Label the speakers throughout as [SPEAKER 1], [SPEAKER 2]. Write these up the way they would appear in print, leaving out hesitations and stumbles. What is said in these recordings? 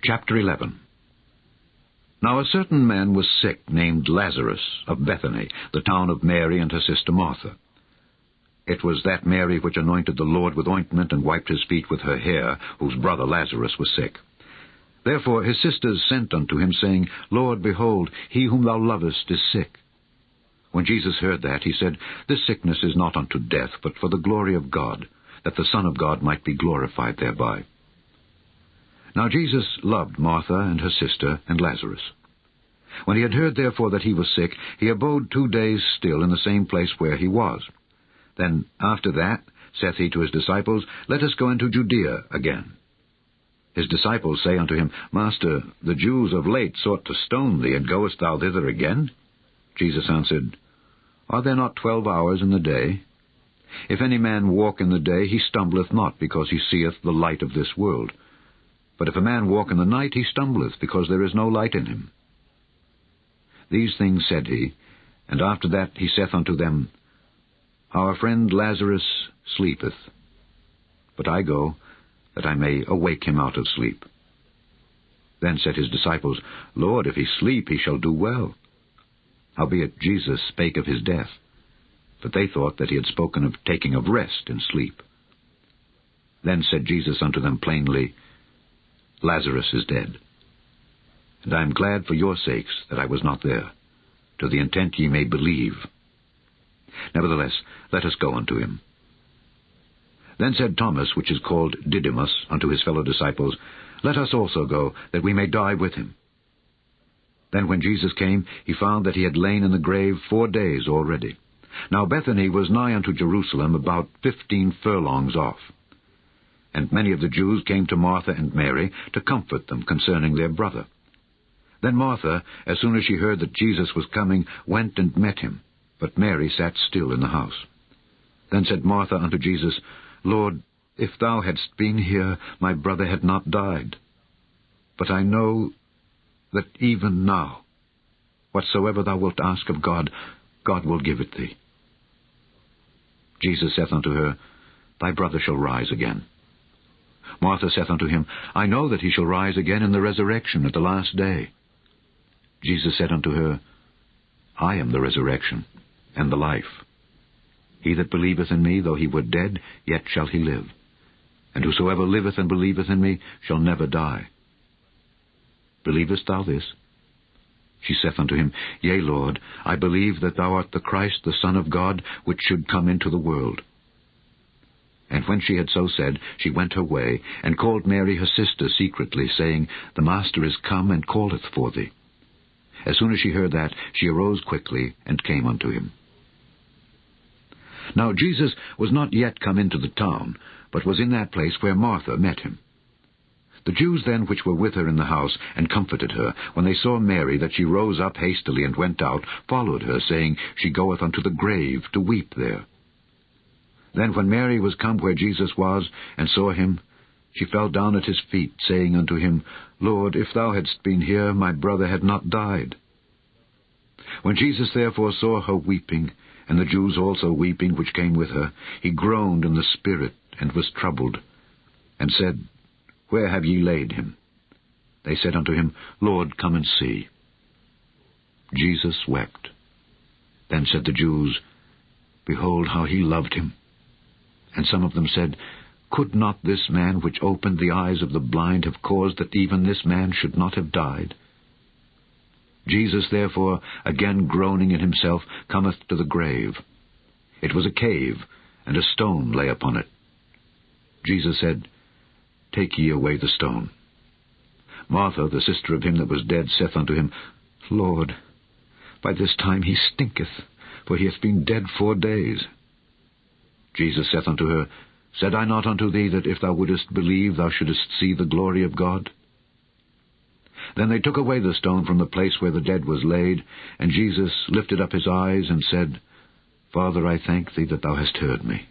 [SPEAKER 1] Chapter 11. Now a certain man was sick, named Lazarus, of Bethany, the town of Mary and her sister Martha. It was that Mary which anointed the Lord with ointment and wiped his feet with her hair, whose brother Lazarus was sick. Therefore his sisters sent unto him, saying, Lord, behold, he whom thou lovest is sick. When Jesus heard that, he said, This sickness is not unto death, but for the glory of God, that the Son of God might be glorified thereby. Now Jesus loved Martha and her sister and Lazarus. When he had heard therefore that he was sick, he abode 2 days still in the same place where he was. Then after that saith he to his disciples, Let us go into Judea again. His disciples say unto him, Master, the Jews of late sought to stone thee, and goest thou thither again? Jesus answered, Are there not 12 hours in the day? If any man walk in the day, he stumbleth not, because he seeth the light of this world. But if a man walk in the night, he stumbleth, because there is no light in him. These things said he, and after that he saith unto them, Our friend Lazarus sleepeth, but I go, that I may awake him out of sleep. Then said his disciples, Lord, if he sleep, he shall do well. Howbeit Jesus spake of his death, but they thought that he had spoken of taking of rest and sleep. Then said Jesus unto them plainly, Lazarus is dead, and I am glad for your sakes that I was not there, to the intent ye may believe. Nevertheless, let us go unto him. Then said Thomas, which is called Didymus, unto his fellow disciples, Let us also go, that we may die with him. Then when Jesus came, he found that he had lain in the grave 4 days already. Now Bethany was nigh unto Jerusalem, about 15 furlongs off. And many of the Jews came to Martha and Mary to comfort them concerning their brother. Then Martha, as soon as she heard that Jesus was coming, went and met him, but Mary sat still in the house. Then said Martha unto Jesus, Lord, if thou hadst been here, my brother had not died. But I know that even now, whatsoever thou wilt ask of God, God will give it thee. Jesus saith unto her, Thy brother shall rise again. Martha saith unto him, I know that he shall rise again in the resurrection at the last day. Jesus said unto her, I am the resurrection and the life. He that believeth in me, though he were dead, yet shall he live. And whosoever liveth and believeth in me shall never die. Believest thou this? She saith unto him, Yea, Lord, I believe that thou art the Christ, the Son of God, which should come into the world. And when she had so said, she went her way, and called Mary her sister secretly, saying, The Master is come, and calleth for thee. As soon as she heard that, she arose quickly, and came unto him. Now Jesus was not yet come into the town, but was in that place where Martha met him. The Jews then which were with her in the house, and comforted her, when they saw Mary, that she rose up hastily and went out, followed her, saying, She goeth unto the grave to weep there. Then when Mary was come where Jesus was, and saw him, she fell down at his feet, saying unto him, Lord, if thou hadst been here, my brother had not died. When Jesus therefore saw her weeping, and the Jews also weeping which came with her, he groaned in the spirit, and was troubled, and said, Where have ye laid him? They said unto him, Lord, come and see. Jesus wept. Then said the Jews, Behold how he loved him. And some of them said, Could not this man which opened the eyes of the blind have caused that even this man should not have died? Jesus therefore, again groaning in himself, cometh to the grave. It was a cave, and a stone lay upon it. Jesus said, Take ye away the stone. Martha, the sister of him that was dead, saith unto him, Lord, by this time he stinketh, for he hath been dead 4 days. Jesus saith unto her, Said I not unto thee that if thou wouldest believe, thou shouldest see the glory of God? Then they took away the stone from the place where the dead was laid, and Jesus lifted up his eyes, and said, Father, I thank thee that thou hast heard me.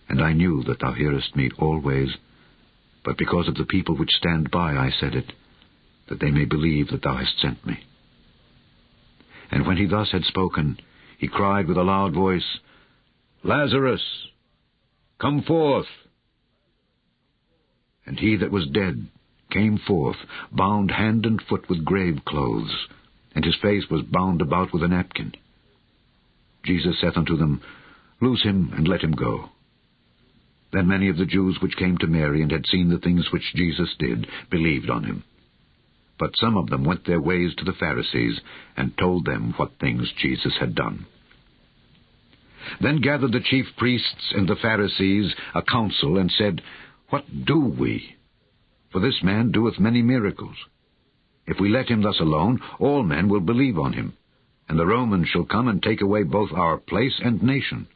[SPEAKER 1] And I knew that thou hearest me always, but because of the people which stand by I said it, that they may believe that thou hast sent me. And when he thus had spoken, he cried with a loud voice, Lazarus, come forth. And he that was dead came forth, bound hand and foot with grave clothes, and his face was bound about with a napkin. Jesus saith unto them, Loose him, and let him go. Then many of the Jews which came to Mary, and had seen the things which Jesus did, believed on him. But some of them went their ways to the Pharisees, and told them what things Jesus had done. Then gathered the chief priests and the Pharisees a council, and said, What do we? For this man doeth many miracles. If we let him thus alone, all men will believe on him, and the Romans shall come and take away both our place and nation.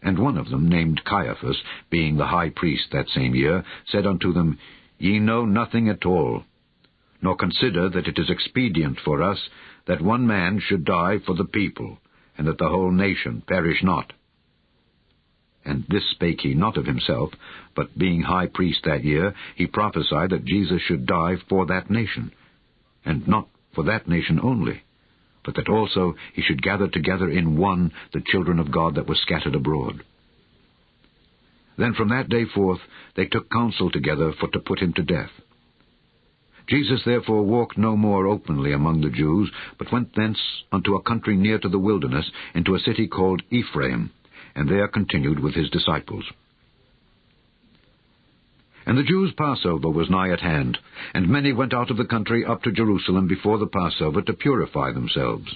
[SPEAKER 1] And one of them, named Caiaphas, being the high priest that same year, said unto them, Ye know nothing at all, nor consider that it is expedient for us that one man should die for the people, and that the whole nation perish not. And this spake he not of himself, but being high priest that year, he prophesied that Jesus should die for that nation, and not for that nation only, but that also he should gather together in one the children of God that were scattered abroad. Then from that day forth they took counsel together for to put him to death. Jesus therefore walked no more openly among the Jews, but went thence unto a country near to the wilderness, into a city called Ephraim, and there continued with his disciples. And the Jews' Passover was nigh at hand, and many went out of the country up to Jerusalem before the Passover to purify themselves.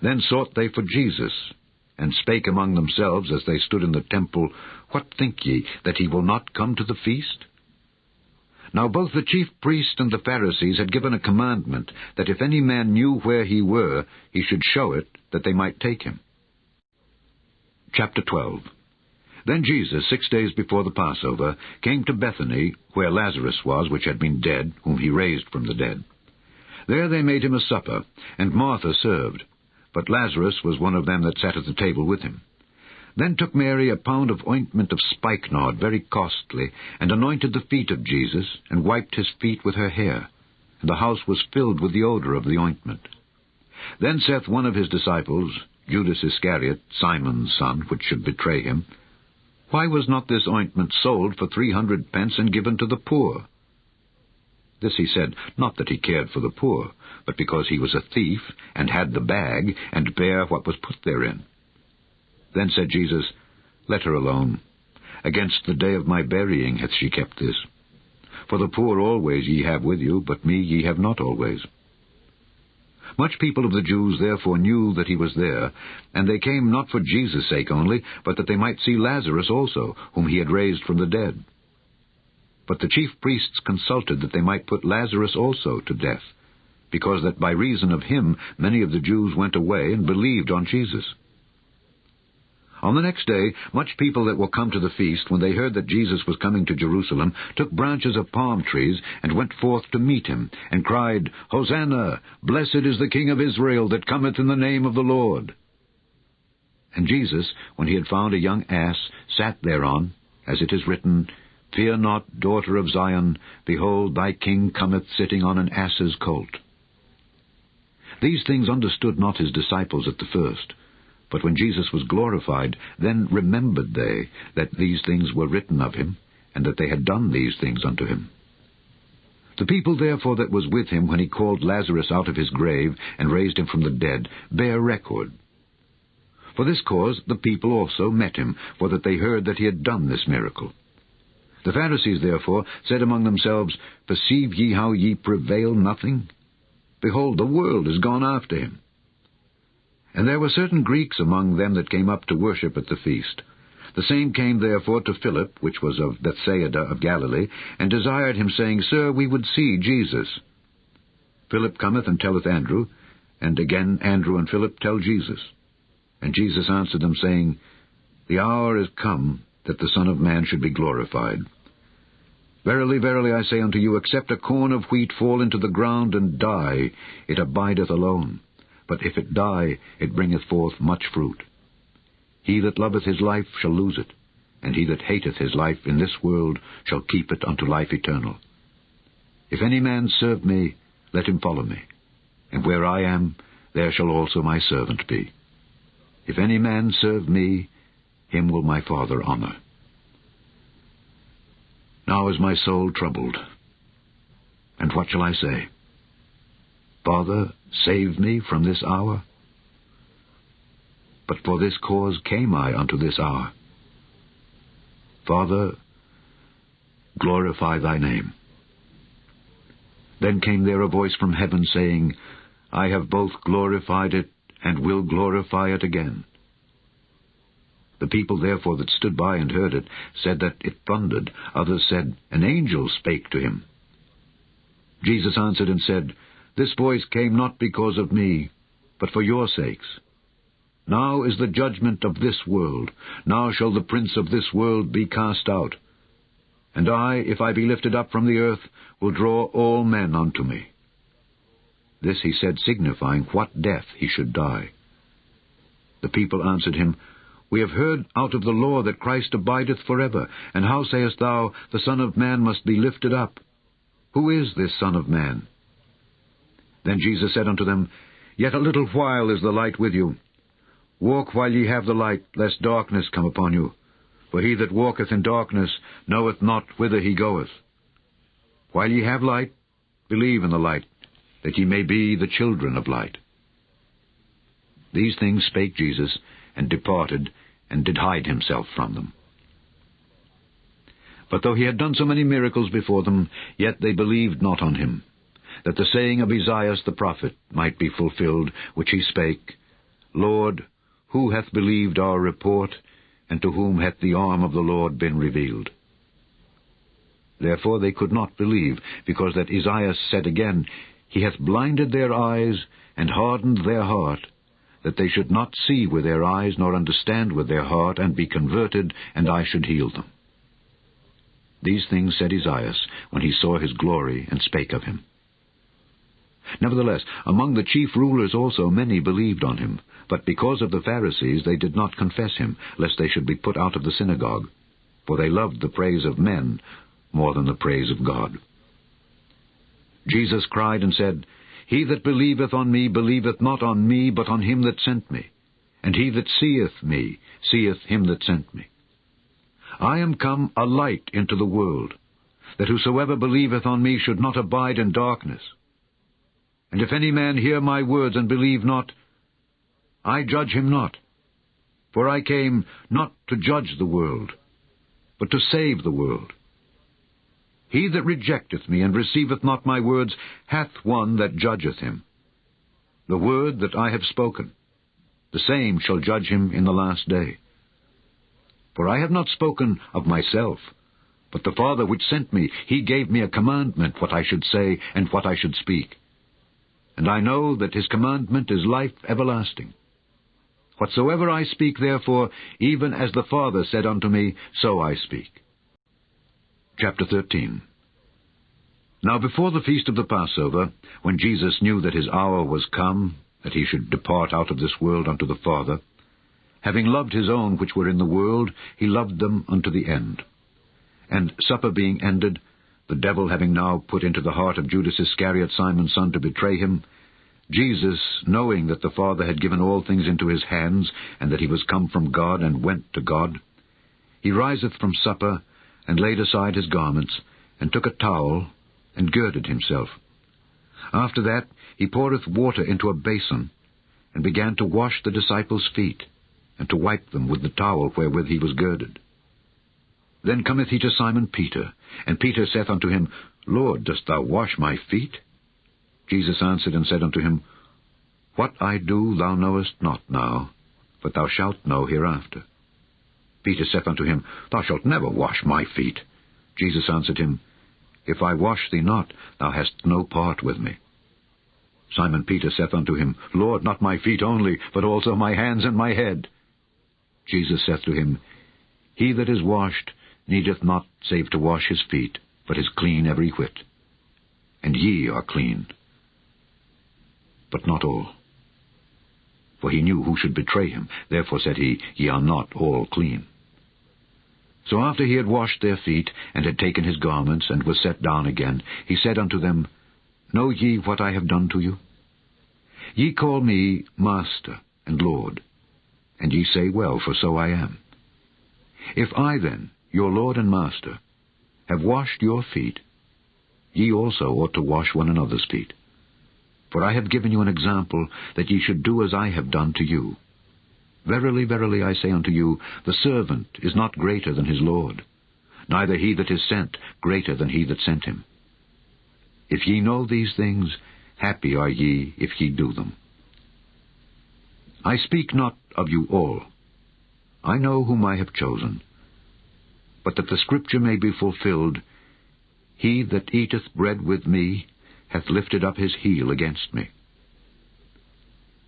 [SPEAKER 1] Then sought they for Jesus, and spake among themselves as they stood in the temple, What think ye, that he will not come to the feast? Now both the chief priests and the Pharisees had given a commandment, that if any man knew where he were, he should show it, that they might take him. Chapter 12. Then Jesus, 6 days before the Passover, came to Bethany, where Lazarus was, which had been dead, whom he raised from the dead. There they made him a supper, and Martha served, but Lazarus was one of them that sat at the table with him. Then took Mary a pound of ointment of spikenard, very costly, and anointed the feet of Jesus, and wiped his feet with her hair. And the house was filled with the odor of the ointment. Then saith one of his disciples, Judas Iscariot, Simon's son, which should betray him, Why was not this ointment sold for 300 pence and given to the poor? This he said, not that he cared for the poor, but because he was a thief, and had the bag, and bare what was put therein. Then said Jesus, Let her alone. Against the day of my burying hath she kept this. For the poor always ye have with you, but me ye have not always. Much people of the Jews therefore knew that he was there, and they came not for Jesus' sake only, but that they might see Lazarus also, whom he had raised from the dead. But the chief priests consulted that they might put Lazarus also to death, because that by reason of him many of the Jews went away and believed on Jesus. On the next day, much people that were come to the feast, when they heard that Jesus was coming to Jerusalem, took branches of palm trees, and went forth to meet him, and cried, Hosanna! Blessed is the King of Israel that cometh in the name of the Lord. And Jesus, when he had found a young ass, sat thereon, as it is written, Fear not, daughter of Zion, behold, thy King cometh sitting on an ass's colt. These things understood not his disciples at the first. But when Jesus was glorified, then remembered they that these things were written of him, and that they had done these things unto him. The people therefore that was with him when he called Lazarus out of his grave, and raised him from the dead, bear record. For this cause the people also met him, for that they heard that he had done this miracle. The Pharisees therefore said among themselves, Perceive ye how ye prevail nothing? Behold, the world is gone after him. And there were certain Greeks among them that came up to worship at the feast. The same came therefore to Philip, which was of Bethsaida of Galilee, and desired him, saying, Sir, we would see Jesus. Philip cometh and telleth Andrew, and again Andrew and Philip tell Jesus. And Jesus answered them, saying, The hour is come that the Son of Man should be glorified. Verily, verily, I say unto you, except a corn of wheat fall into the ground and die, it abideth alone. But if it die, it bringeth forth much fruit. He that loveth his life shall lose it, and he that hateth his life in this world shall keep it unto life eternal. If any man serve me, let him follow me, and where I am, there shall also my servant be. If any man serve me, him will my Father honor. Now is my soul troubled. And what shall I say? Father, save me from this hour? But for this cause came I unto this hour. Father, glorify thy name. Then came there a voice from heaven, saying, I have both glorified it, and will glorify it again. The people therefore that stood by and heard it said that it thundered. Others said, An angel spake to him. Jesus answered and said, This voice came not because of me, but for your sakes. Now is the judgment of this world. Now shall the prince of this world be cast out. And I, if I be lifted up from the earth, will draw all men unto me. This he said, signifying what death he should die. The people answered him, We have heard out of the law that Christ abideth forever. And how sayest thou, the Son of Man must be lifted up? Who is this Son of Man? Then Jesus said unto them, Yet a little while is the light with you. Walk while ye have the light, lest darkness come upon you. For he that walketh in darkness knoweth not whither he goeth. While ye have light, believe in the light, that ye may be the children of light. These things spake Jesus, and departed, and did hide himself from them. But though he had done so many miracles before them, yet they believed not on him, that the saying of Esaias the prophet might be fulfilled, which he spake, Lord, who hath believed our report, and to whom hath the arm of the Lord been revealed? Therefore they could not believe, because that Esaias said again, He hath blinded their eyes, and hardened their heart, that they should not see with their eyes, nor understand with their heart, and be converted, and I should heal them. These things said Esaias, when he saw his glory, and spake of him. Nevertheless, among the chief rulers also many believed on him, but because of the Pharisees they did not confess him, lest they should be put out of the synagogue, for they loved the praise of men more than the praise of God. Jesus cried and said, He that believeth on me believeth not on me, but on him that sent me. And he that seeth me seeth him that sent me. I am come a light into the world, that whosoever believeth on me should not abide in darkness. And if any man hear my words and believe not, I judge him not. For I came not to judge the world, but to save the world. He that rejecteth me and receiveth not my words hath one that judgeth him. The word that I have spoken, the same shall judge him in the last day. For I have not spoken of myself, but the Father which sent me, he gave me a commandment what I should say and what I should speak. And I know that his commandment is life everlasting. Whatsoever I speak, therefore, even as the Father said unto me, so I speak. Chapter 13. Now before the feast of the Passover, when Jesus knew that his hour was come, that he should depart out of this world unto the Father, having loved his own which were in the world, he loved them unto the end. And supper being ended, the devil having now put into the heart of Judas Iscariot, Simon's son, to betray him, Jesus, knowing that the Father had given all things into his hands, and that he was come from God and went to God, he riseth from supper, and laid aside his garments, and took a towel, and girded himself. After that he poureth water into a basin, and began to wash the disciples' feet, and to wipe them with the towel wherewith he was girded. Then cometh he to Simon Peter, and Peter saith unto him, Lord, dost thou wash my feet? Jesus answered and said unto him, What I do thou knowest not now, but thou shalt know hereafter. Peter saith unto him, Thou shalt never wash my feet. Jesus answered him, If I wash thee not, thou hast no part with me. Simon Peter saith unto him, Lord, not my feet only, but also my hands and my head. Jesus saith to him, He that is washed needeth not save to wash his feet, but is clean every whit. And ye are clean, but not all. For he knew who should betray him. Therefore said he, Ye are not all clean. So after he had washed their feet, and had taken his garments, and was set down again, he said unto them, Know ye what I have done to you? Ye call me Master and Lord, and ye say well, for so I am. If I then, your Lord and Master, have washed your feet, ye also ought to wash one another's feet. For I have given you an example, that ye should do as I have done to you. Verily, verily, I say unto you, the servant is not greater than his Lord, neither he that is sent greater than he that sent him. If ye know these things, happy are ye if ye do them. I speak not of you all. I know whom I have chosen. But that the Scripture may be fulfilled, he that eateth bread with me hath lifted up his heel against me.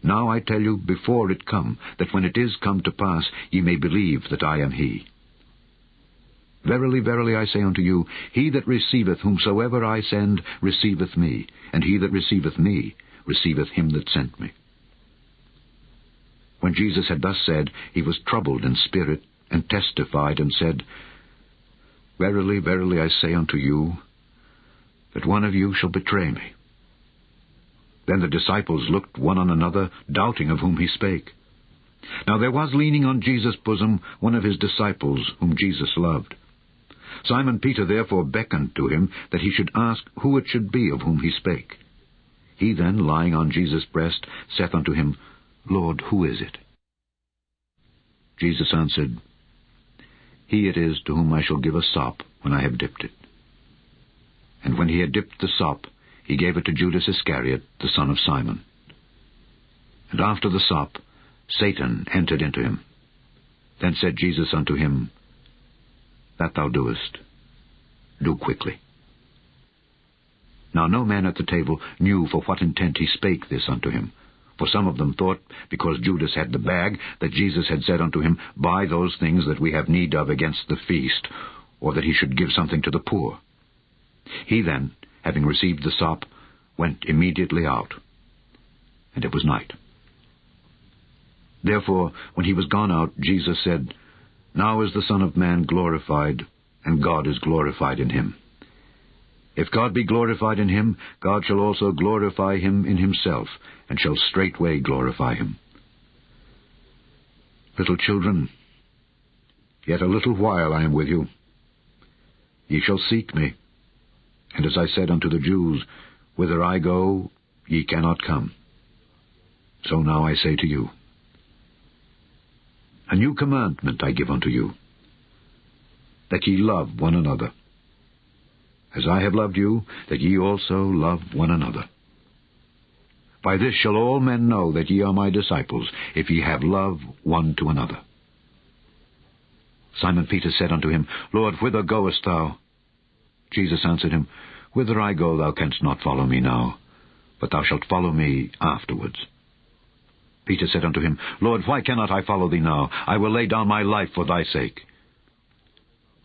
[SPEAKER 1] Now I tell you before it come, that when it is come to pass, ye may believe that I am he. Verily, verily, I say unto you, he that receiveth whomsoever I send receiveth me, and he that receiveth me receiveth him that sent me. When Jesus had thus said, he was troubled in spirit, and testified, and said, Verily, verily, I say unto you, that one of you shall betray me. Then the disciples looked one on another, doubting of whom he spake. Now there was leaning on Jesus' bosom one of his disciples, whom Jesus loved. Simon Peter therefore beckoned to him, that he should ask who it should be of whom he spake. He then, lying on Jesus' breast, saith unto him, Lord, who is it? Jesus answered, He it is to whom I shall give a sop when I have dipped it. And when he had dipped the sop, he gave it to Judas Iscariot, the son of Simon. And after the sop, Satan entered into him. Then said Jesus unto him, That thou doest, do quickly. Now no man at the table knew for what intent he spake this unto him. For some of them thought, because Judas had the bag, that Jesus had said unto him, Buy those things that we have need of against the feast, or that he should give something to the poor. He then, having received the sop, went immediately out. And it was night. Therefore, when he was gone out, Jesus said, Now is the Son of Man glorified, and God is glorified in him. If God be glorified in him, God shall also glorify him in himself, and shall straightway glorify him. Little children, yet a little while I am with you. Ye shall seek me. And as I said unto the Jews, Whither I go, ye cannot come. So now I say to you, A new commandment I give unto you, that ye love one another. As I have loved you, that ye also love one another. By this shall all men know that ye are my disciples, if ye have love one to another. Simon Peter said unto him, Lord, whither goest thou? Jesus answered him, Whither I go thou canst not follow me now, but thou shalt follow me afterwards. Peter said unto him, Lord, why cannot I follow thee now? I will lay down my life for thy sake.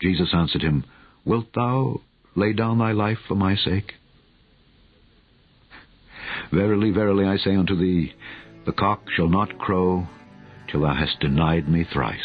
[SPEAKER 1] Jesus answered him, Wilt thou lay down thy life for my sake? Verily, verily, I say unto thee, the cock shall not crow till thou hast denied me thrice.